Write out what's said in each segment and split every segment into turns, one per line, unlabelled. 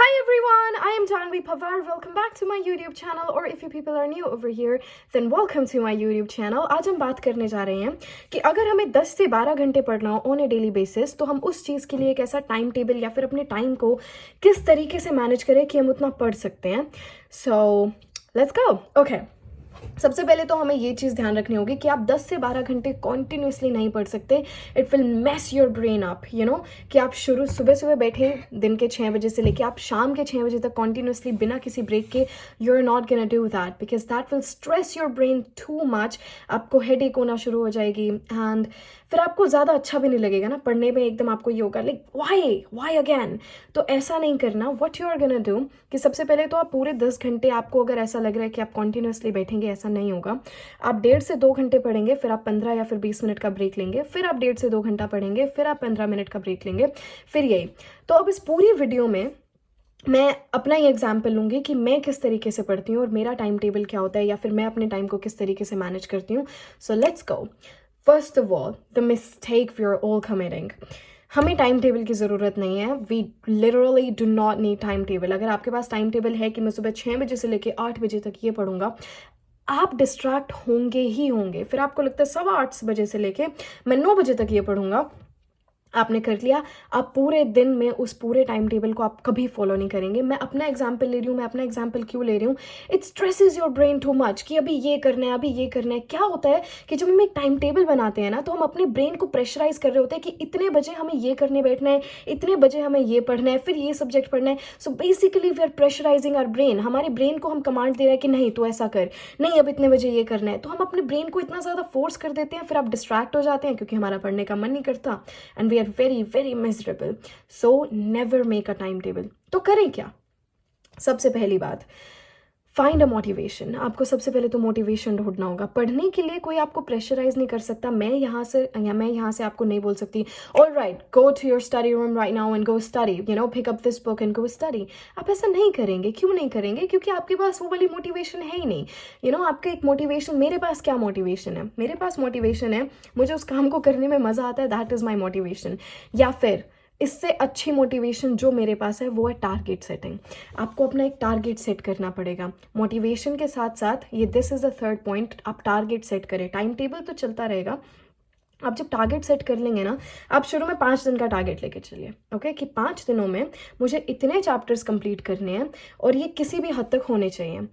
Hi everyone, I am Janvi Pawar. Welcome back to my YouTube channel, or if you people are new over here, then welcome to my YouTube channel. आज हम बात करने जा रहे हैं कि अगर हमें 10 से 12 घंटे पढ़ना हो ऑन ए डेली बेसिस, तो हम उस चीज़ के लिए एक ऐसा टाइम टेबल या फिर अपने टाइम को किस तरीके से मैनेज करें कि हम उतना पढ़ सकते हैं. सो लेट्स गो. ओके, सबसे पहले तो हमें ये चीज़ ध्यान रखनी होगी कि आप 10 से 12 घंटे कॉन्टिन्यूसली नहीं पढ़ सकते. It will mess your brain up, you know, कि आप सुबह बैठे दिन के 6 बजे से लेके आप शाम के 6 बजे तक कॉन्टिन्यूसली बिना किसी ब्रेक के, you are not gonna do that because that will stress your brain too much. आपको हेडेक होना शुरू हो जाएगी एंड फिर आपको ज़्यादा अच्छा भी नहीं लगेगा ना पढ़ने में. एकदम आपको ये होगा लाइक वाई अगेन. तो ऐसा नहीं करना. What you are gonna do कि सबसे पहले तो आप पूरे 10 घंटे, आपको अगर ऐसा लग रहा है कि आप कॉन्टिन्यूसली बैठेंगे, ऐसा नहीं होगा. आप 1.5 से 2 घंटे पढ़ेंगे, फिर आप 15 या फिर 20 मिनट का ब्रेक लेंगे, फिर आप 1.5 से 2 घंटा पढ़ेंगे, फिर आप 15 मिनट का ब्रेक लेंगे, फिर यही. तो अब इस पूरी वीडियो में मैं अपना ही एग्जाम्पल लूँगी कि मैं किस तरीके से पढ़ती हूँ और मेरा टाइम टेबल क्या होता है, या फिर मैं अपने टाइम को किस तरीके से मैनेज करती हूँ. So let's go. First of all, the mistake we are all committing. हमें टाइम टेबल की ज़रूरत नहीं है. We literally do not need time table. अगर आपके पास टाइम टेबल है कि मैं सुबह 6 बजे से लेकर 8 बजे तक ये पढ़ूंगा, आप डिस्ट्रैक्ट होंगे ही होंगे. फिर आपको लगता है 8:15 बजे से लेके मैं 9 बजे तक ये पढ़ूंगा. आपने कर लिया. आप पूरे दिन में उस पूरे टाइम टेबल को आप कभी फॉलो नहीं करेंगे. मैं अपना एग्जाम्पल ले रही हूँ. मैं अपना एग्जाम्पल क्यों ले रही हूँ? It stresses your brain too much कि अभी ये करना है, अभी ये करना है. क्या होता है कि जब हम एक टाइम टेबल बनाते हैं ना, तो हम अपने ब्रेन को प्रेशराइज कर रहे होते हैं कि इतने बजे हमें ये करने बैठना है, इतने बजे हमें ये पढ़ना है, फिर ये सब्जेक्ट पढ़ना है. So basically we are pressurising our brain. हमारे ब्रेन को हम कमांड दे रहे हैं कि नहीं तो ऐसा कर, नहीं अब इतने बजे ये करना है. तो हम अपने ब्रेन को इतना ज़्यादा फोर्स कर देते हैं, फिर आप डिस्ट्रैक्ट हो जाते हैं क्योंकि हमारा पढ़ने का मन नहीं करता. And we are very very miserable. So never make a timetable. तो करें क्या? सबसे पहली बात, फाइंड अ मोटिवेशन. आपको सबसे पहले तो मोटिवेशन ढूंढना होगा. पढ़ने के लिए कोई आपको प्रेशराइज नहीं कर सकता. मैं यहाँ से आपको नहीं बोल सकती all right go to your study room right now and go study, you know, pick up this book and go study. आप ऐसा नहीं करेंगे. क्यों नहीं करेंगे? क्योंकि आपके पास वो वाली मोटिवेशन है ही नहीं. यू नो, आपका एक मोटिवेशन, मेरे पास क्या मोटिवेशन है? मेरे पास मोटिवेशन है, मुझे उस काम को करने में मज़ा आता है, दैट इज़ माई मोटिवेशन. या फिर इससे अच्छी मोटिवेशन जो मेरे पास है वो है टारगेट सेटिंग. आपको अपना एक टारगेट सेट करना पड़ेगा. मोटिवेशन के साथ साथ ये this is the third point, आप टारगेट सेट करें. टाइम टेबल तो चलता रहेगा. आप जब टारगेट सेट कर लेंगे ना, आप शुरू में 5 दिन का टारगेट लेके चलिए. ओके, कि 5 दिनों में मुझे इतने चैप्टर्स कंप्लीट करने हैं और ये किसी भी हद तक होने चाहिए.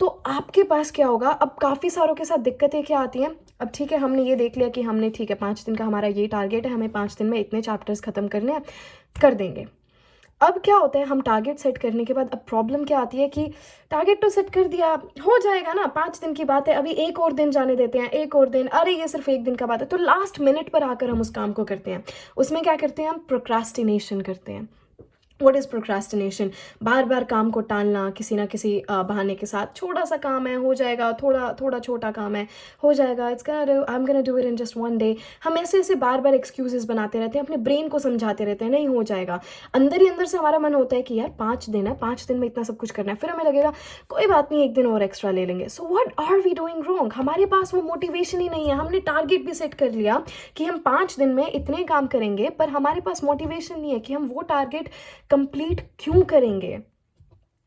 तो आपके पास क्या होगा? अब काफ़ी सारों के साथ दिक्कतें क्या आती हैं? अब ठीक है, हमने ये देख लिया कि हमने, ठीक है, 5 दिन का हमारा ये टारगेट है, हमें 5 दिन में इतने चैप्टर्स ख़त्म करने हैं, कर देंगे. अब क्या होता है, हम टारगेट सेट करने के बाद अब प्रॉब्लम क्या आती है कि टारगेट तो सेट कर दिया, हो जाएगा ना, 5 दिन की बात है, अभी एक और दिन जाने देते हैं, एक और दिन, अरे ये सिर्फ एक दिन का बात है. तो लास्ट मिनट पर आकर हम उस काम को करते हैं. उसमें क्या करते हैं? हम प्रोक्रास्टिनेशन करते हैं. What is procrastination? बार बार काम को टालना किसी ना किसी बहाने के साथ. छोटा सा काम है, हो जाएगा. थोड़ा छोटा काम है, हो जाएगा. I am gonna do it in just 1 day. हम ऐसे बार बार एक्सक्यूजेस बनाते रहते हैं, अपने ब्रेन को समझाते रहते हैं नहीं हो जाएगा. अंदर ही अंदर से हमारा मन होता है कि यार 5 दिन है, 5 दिन में इतना सब कुछ करना है. फिर हमें लगेगा कोई बात नहीं, एक दिन और एक्स्ट्रा ले लेंगे. So what are we doing wrong? हमारे पास वो मोटिवेशन ही नहीं है. हमने टारगेट भी सेट कर लिया कि हम 5 दिन में इतने काम करेंगे, पर हमारे पास मोटिवेशन नहीं है कि हम वो टारगेट कंप्लीट क्यों करेंगे.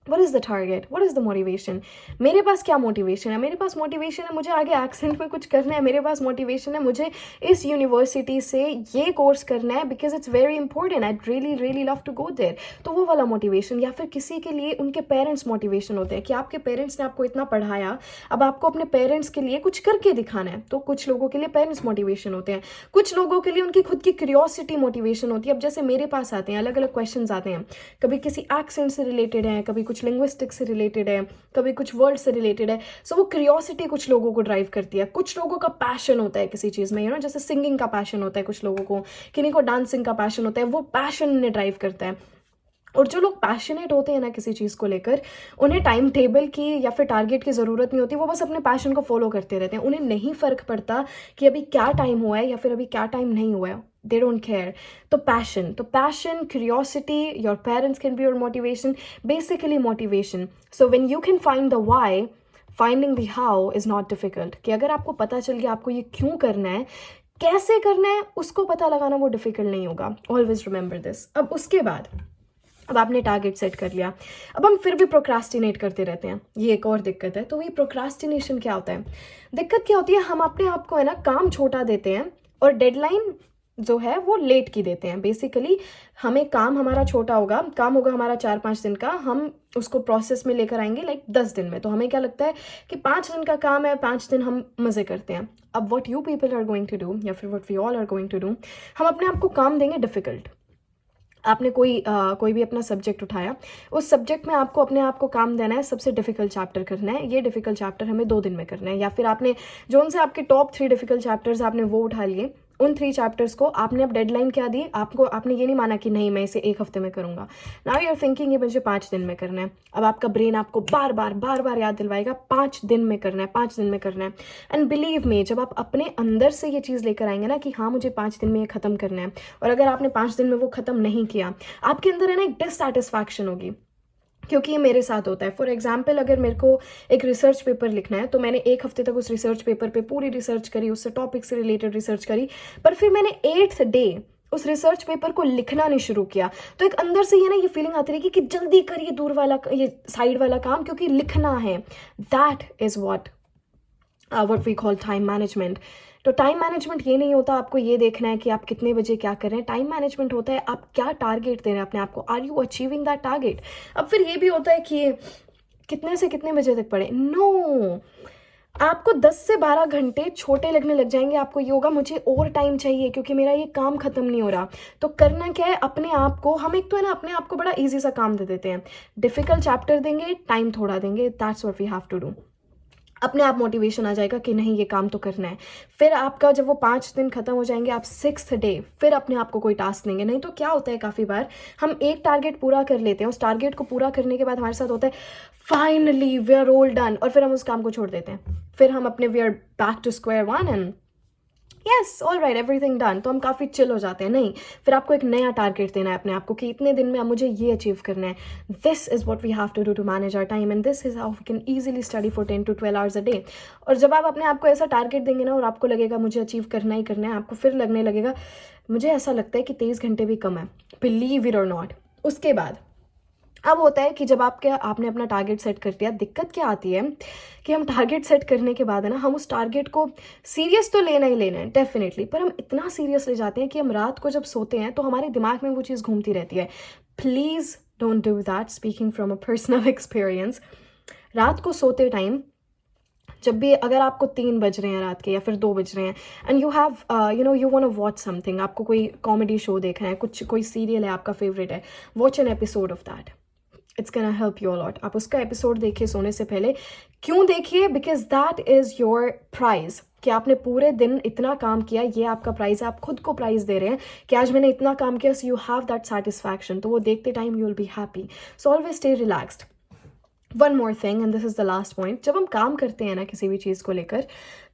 What is the target? What is the motivation? मेरे पास क्या मोटिवेशन है? मेरे पास मोटिवेशन है मुझे आगे एक्सेंट में कुछ करना है. मेरे पास मोटिवेशन है मुझे इस यूनिवर्सिटी से ये कोर्स करना है because it's very important. I really really love to go there. तो वो वाला मोटिवेशन. या फिर किसी के लिए उनके पेरेंट्स मोटिवेशन होते हैं कि आपके पेरेंट्स ने आपको इतना पढ़ाया, अब आपको अपने पेरेंट्स के लिए कुछ करके दिखाना है. तो कुछ लोगों के लिए पेरेंट्स मोटिवेशन होते हैं, कुछ लोगों के लिए उनकी खुद की क्यूरियोसिटी मोटिवेशन होती है. अब जैसे मेरे पास आते हैं अलग अलग क्वेश्चन आते हैं, कभी किसी एक्सेंट से रिलेटेड है, कभी कुछ लिंग्विस्टिक्स से रिलेटेड है, कभी कुछ वर्ड से रिलेटेड है. सो वो क्यूरियोसिटी कुछ लोगों को ड्राइव करती है. कुछ लोगों का पैशन होता है किसी चीज़ में, यू नो, जैसे सिंगिंग का पैशन होता है कुछ लोगों को, किन्हीं को डांसिंग का पैशन होता है. वो पैशन उन्हें ड्राइव करता है. और जो लोग पैशनेट होते हैं ना किसी चीज़ को लेकर, उन्हें टाइम टेबल की या फिर टारगेट की ज़रूरत नहीं होती. वो बस अपने पैशन को फॉलो करते रहते हैं. उन्हें नहीं फ़र्क पड़ता कि अभी क्या टाइम हुआ है या फिर अभी क्या टाइम नहीं हुआ है. They don't care. तो passion, curiosity, your parents can be your motivation, basically motivation. So when you can find the why, finding the how is not difficult. कि अगर आपको पता चल गया आपको ये क्यों करना है, कैसे करना है, उसको पता लगाना वो डिफिकल्ट नहीं होगा. Always remember this. अब उसके बाद अब आपने टारगेट सेट कर लिया, अब हम फिर भी प्रोक्रास्टिनेट करते रहते हैं, ये एक और दिक्कत है। तो ये प्रोक्रास्टिनेशन क्या होता है, दिक्कत क्या होती है, हम अपने आप को है ना काम छोटा देते हैं और डेडलाइन जो है वो लेट की देते हैं। बेसिकली हमें काम हमारा छोटा होगा, काम होगा हमारा 4-5 दिन का, हम उसको प्रोसेस में लेकर आएंगे लाइक 10 दिन में। तो हमें क्या लगता है कि 5 दिन का काम है, 5 दिन हम मज़े करते हैं। अब what you people are going to do, या फिर what we all are going to do, हम अपने आप को काम देंगे डिफ़िकल्ट। आपने कोई भी अपना सब्जेक्ट उठाया, उस सब्जेक्ट में आपको अपने आप को काम देना है, सबसे डिफिकल्ट चैप्टर करना है, ये डिफिकल्ट चैप्टर हमें 2 दिन में करना है। या फिर आपने जो उनसे आपके टॉप 3 डिफिकल्ट चैप्टर्स आपने वो उठा लिए, उन 3 चैप्टर्स को आपने अब डेडलाइन क्या दी, आपने ये नहीं माना कि नहीं मैं इसे 1 हफ्ते में करूंगा, नाउ यू आर थिंकिंग ये मुझे 5 दिन में करना है। अब आपका ब्रेन आपको बार बार याद दिलवाएगा 5 दिन में करना है, 5 दिन में करना है। एंड बिलीव मी, जब आप अपने अंदर से ये चीज़ लेकर आएंगे ना कि हाँ मुझे 5 दिन में ये खत्म करना है, और अगर आपने 5 दिन में वो खत्म नहीं किया, आपके अंदर है ना एक डिससैटिस्फैक्शन होगी। क्योंकि ये मेरे साथ होता है। फॉर एग्जाम्पल, अगर मेरे को एक रिसर्च पेपर लिखना है तो मैंने 1 हफ्ते तक उस रिसर्च पेपर पे पूरी रिसर्च करी, उससे टॉपिक से रिलेटेड रिसर्च करी, पर फिर मैंने 8th डे उस रिसर्च पेपर को लिखना नहीं शुरू किया, तो एक अंदर से ये ना ये फीलिंग आती रहेगी कि जल्दी करिए दूर वाला, ये साइड वाला काम, क्योंकि लिखना है। That is what we call time management. तो टाइम मैनेजमेंट ये नहीं होता आपको ये देखना है कि आप कितने बजे क्या कर रहे हैं। टाइम मैनेजमेंट होता है आप क्या टारगेट दे रहे हैं अपने आप को, are you achieving that target. अब फिर ये भी होता है कि कितने से कितने बजे तक पढ़े, नो, आपको 10 से 12 घंटे छोटे लगने लग जाएंगे। आपको ये होगा मुझे और टाइम चाहिए क्योंकि मेरा ये काम खत्म नहीं हो रहा। तो करना क्या है, अपने आप को, हम एक तो है ना अपने आप को बड़ा ईजी सा काम दे देते हैं, डिफिकल्ट चैप्टर देंगे, टाइम थोड़ा देंगे, that's what we have to do. अपने आप मोटिवेशन आ जाएगा कि नहीं ये काम तो करना है। फिर आपका जब वो 5 दिन खत्म हो जाएंगे, आप 6th डे फिर अपने आप को कोई टास्क देंगे। नहीं तो क्या होता है, काफ़ी बार हम एक टारगेट पूरा कर लेते हैं, उस टारगेट को पूरा करने के बाद हमारे साथ होता है finally we are all done, और फिर हम उस काम को छोड़ देते हैं, फिर हम अपने we are back to square one and yes all right everything done, तो हम काफ़ी चिल हो जाते हैं। नहीं, फिर आपको एक नया टारगेट देना है अपने आप को कि इतने दिन में मुझे ये अचीव करना है। This is what we have to do to manage our time and this is how we can easily study for 10 to 12 hours a day. और जब आप अपने आप को ऐसा टारगेट देंगे ना और आपको लगेगा मुझे अचीव करना ही करना है, आपको फिर लगने लगेगा मुझे ऐसा लगता है कि 23 घंटे भी कम है, बिलीव इट और नॉट। उसके बाद अब होता है कि जब आपने अपना टारगेट सेट कर दिया, दिक्कत क्या आती है कि हम टारगेट सेट करने के बाद है ना, हम उस टारगेट को सीरियस तो लेना ही लेना है डेफिनेटली, पर हम इतना सीरियस ले जाते हैं कि हम रात को जब सोते हैं तो हमारे दिमाग में वो चीज़ घूमती रहती है। Please don't do that, speaking from a personal experience. रात को सोते टाइम जब भी अगर आपको 3 बज रहे हैं रात के या फिर 2 बज रहे हैं and you have you want to watch something, आपको कोई कॉमेडी शो देखना है, कोई सीरियल है आपका फेवरेट है, watch an episode of that, it's gonna help you a lot. आप उसका एपिसोड देखिए सोने से पहले। क्यों देखिए? Because that is your prize, कि आपने पूरे दिन इतना काम किया, ये आपका प्राइज है। आप खुद को प्राइज दे रहे हैं कि आज मैंने इतना काम किया, so you have that satisfaction. तो वो देखते time you will be happy. So always stay relaxed. One more thing and this is the last point, जब हम काम करते हैं ना किसी भी चीज़ को लेकर,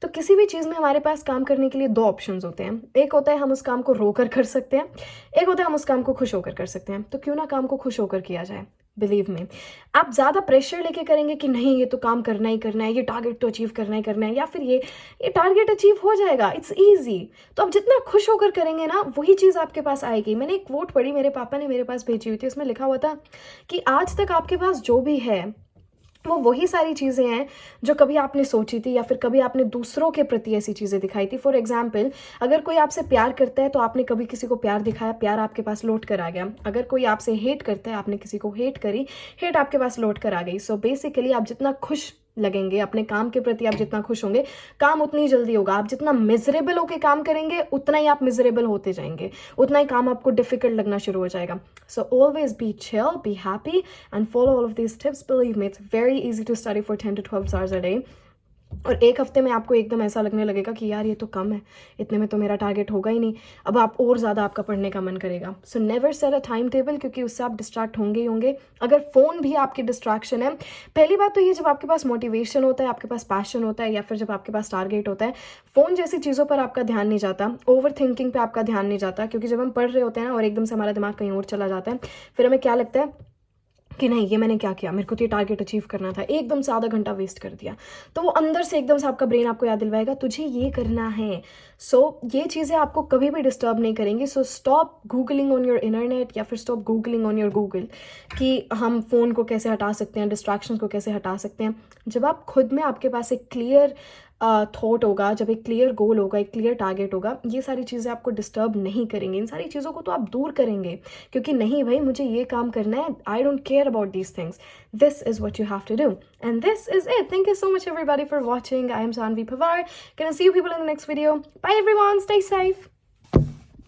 तो किसी भी चीज़ में हमारे पास काम करने के लिए 2 ऑप्शंस होते हैं। एक होता है हम उस काम को रोकर कर सकते हैं, एक होता है हम उस काम को खुश होकर कर सकते हैं। तो क्यों ना काम को खुश होकर किया जाए। बिलीव मी, आप ज़्यादा प्रेशर लेके करेंगे कि नहीं ये तो काम करना ही करना है, ये टारगेट तो अचीव करना ही करना है, या फिर ये टारगेट अचीव हो जाएगा, इट्स ईजी, तो आप जितना खुश होकर करेंगे ना वही चीज़ आपके पास आएगी। मैंने एक कोट पढ़ी, मेरे पापा ने मेरे पास भेजी हुई थी, उसमें लिखा हुआ था कि आज तक आपके पास जो भी है वो वही सारी चीज़ें हैं जो कभी आपने सोची थी या फिर कभी आपने दूसरों के प्रति ऐसी चीज़ें दिखाई थी। फॉर एग्जाम्पल, अगर कोई आपसे प्यार करता है तो आपने कभी किसी को प्यार दिखाया, प्यार आपके पास लौट कर आ गया। अगर कोई आपसे हेट करता है, आपने किसी को हेट करी, हेट आपके पास लौट कर आ गई। सो बेसिकली आप जितना खुश लगेंगे अपने काम के प्रति, आप जितना खुश होंगे, काम उतनी जल्दी होगा। आप जितना मिजरेबल होकर काम करेंगे उतना ही आप मिजरेबल होते जाएंगे, उतना ही काम आपको डिफिकल्ट लगना शुरू हो जाएगा। So always be chill, be happy and follow all of these tips. Believe me, it's very easy to study for 10 to 12 hours a day. और 1 हफ्ते में आपको एकदम ऐसा लगने लगेगा कि यार ये तो कम है, इतने में तो मेरा टारगेट होगा ही नहीं, अब आप और ज़्यादा आपका पढ़ने का मन करेगा। So never set a time table, क्योंकि उससे आप डिस्ट्रैक्ट होंगे ही होंगे। अगर फ़ोन भी आपकी डिस्ट्रैक्शन है, पहली बात तो ये, जब आपके पास मोटिवेशन होता है, आपके पास पैशन होता है, या फिर जब आपके पास टारगेट होता है, फ़ोन जैसी चीज़ों पर आपका ध्यान नहीं जाता, ओवर थिंकिंग पर आपका ध्यान नहीं जाता। क्योंकि जब हम पढ़ रहे होते हैं और एकदम से हमारा दिमाग कहीं और चला जाता है, फिर हमें क्या लगता है कि नहीं ये मैंने क्या किया, मेरे को तो ये टारगेट अचीव करना था, एकदम से आधा घंटा वेस्ट कर दिया, तो वो अंदर से एकदम से आपका ब्रेन आपको याद दिलवाएगा तुझे ये करना है। सो ये चीज़ें आपको कभी भी डिस्टर्ब नहीं करेंगी। So stop googling on your internet या फिर stop googling on your Google कि हम फ़ोन को कैसे हटा सकते हैं, डिस्ट्रैक्शन को कैसे हटा सकते हैं। जब आप खुद में आपके पास एक क्लियर थॉट होगा, जब एक क्लियर गोल होगा, एक क्लियर टारगेट होगा, ये सारी चीज़ें आपको डिस्टर्ब नहीं करेंगी। इन सारी चीज़ों को तो आप दूर करेंगे क्योंकि नहीं भाई मुझे ये काम करना है, I don't care about these things, this is what you have to do and this is it. Thank you so much everybody for watching. I am Sanvi Pawar. Gonna see you people in the next video. Bye everyone, stay safe.